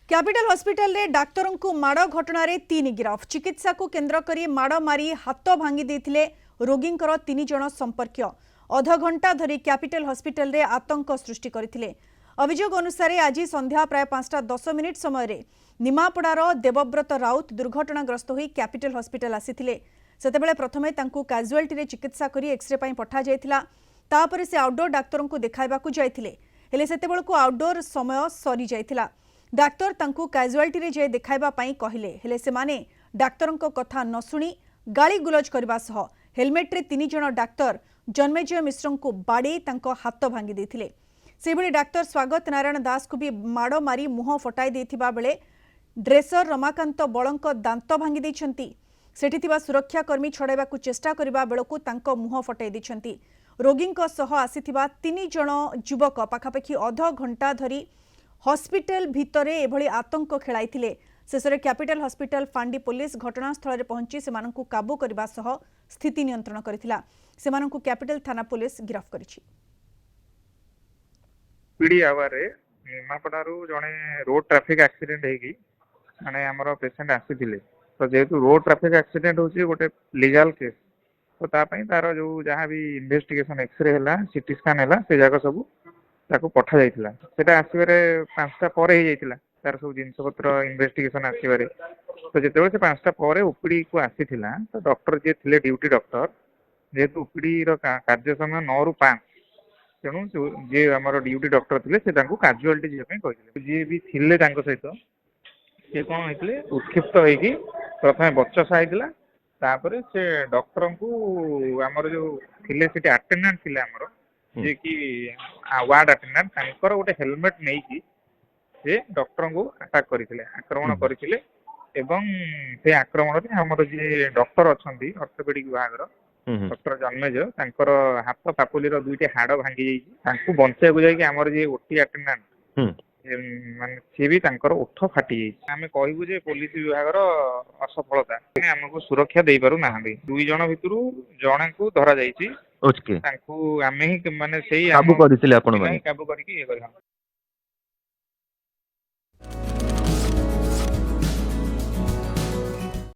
Capital hospital रे डाक्तरों को माड़ घटना रे 3 गिरफ चिकित्सा को केन्द्र करी माड़ मारी हाथ भांगी देथिले रोगी 3 जन संपर्क अध घंटा धरी कैपिटल हॉस्पिटल रे आतंक सृष्टि करथिले। अभियोग अनुसार आज संध्या प्राय 5:10 समय रे निमापड़ार देवव्रत राउत दुर्घटनाग्रस्त होई कैपिटल हॉस्पिटल आसीथिले। सेतेबेले प्रथमे तांकू कैजुअलिटी रे चिकित्सा करी एक्सरे पई पठा जायथिला। तापरे से आउटडोर डाक्तरों को देखाइबाकू जायथिले हेले सेतेबेलकू आउटडोर समय सरी जायथिला। डाक्तर तांकू कैजुअलिटी रे जे देखाइबा पई कहिले हेले से माने डाक्तरों को कथा न सुनी गाली गुलज करबा सह हेलमेट रे 3 जन डाक्तर जन्मेजय मिश्र को बाड़ी तांको हाथ भांगी देथिले। सेबळे डाक्तर स्वागत नारायण दास को भी माड़ मारी मुह फटाई देथिबा बेले ड्रेसर रमाकांत बळंक दांत भांगी दैछंती। सेठी थिबा सुरक्षाकर्मी छड़ाइबाकू चेष्टा करबा बेलकू तांको मुह फटाई दैछंती। रोगींक सह आसीथिबा 3 जन युवक पाखापाखि अध घंटा धरी हॉस्पिटल भितरे एभली आतंक खेलाइथिले। शेषरे कैपिटल हॉस्पिटल फांडी पुलिस घटनास्थल रे पहुंची सेमानंकू काबू करबा सह स्थिति नियंत्रण करथिला। सेमानंकू कैपिटल थाना पुलिस गिरफ्त करिछि। पीडी आवारे निमापड़ारू जने रोड ट्रैफिक एक्सीडेंट हेगी माने हमर पेशेंट आसीथिले तो जेहेतु रोड ट्रैफिक एक्सीडेंट होची गोटे लीगल केस तो ता पई तार जो जहां भी इन्वेस्टिगेशन एक्सरे हला सीटी स्कैन हला से जागा सब ताको पठा जाइतिला। सेटा आसीबारे 5टा पर हे जाइतिला तार सब जिंस पत्र इन्वेस्टिगेशन आसीबारे तो जेतेबे से 5टा पर ओपीडी को आसीथिला तो डॉक्टर जे थिले ड्यूटी डॉक्टर जेहेतु ओपीडी रो कार्य समय 9 रु 5 तेणु जे आमर ड्यूटी डॉक्टर थिले से तांको कैजुअलिटी जे पई कहिथिले जे भी थिले तांको सहित से कोन होइतिले उत्क्षिप्त होइकी प्रथमे बच्चा साइतिला तापरे से डॉक्टर को आमर जो थिले सिटी अटेंडेंट थिले आमर जे कि वार्ड अटेंडेंट तांकर गोटे हेलमेट नहीं की से डॉक्टर को अटैक करथिले आक्रमण करथिले एवं से आक्रमण रे हमर जे डॉक्टर अछंती ऑर्थोपेडिक विभाग रो डॉक्टर जन्मेजय तांकर हाथ पापुली रो दुईटे हाड़ भांगी जाइछि तांकू बंचे को जाय कि हमर जे ओटी अटेंडेंट माने से भी तांकर ओठ फाटी जाइछि। आमे कहिबु जे पुलिस विभाग रो असफलता हमको सुरक्षा देई पारु नाहंदी। 2 जण भितरु जणे को धरा जाइछि ओके तांकू आमे ही माने सेही काबू करथिले आपण माने काबू करिकि ए करहा।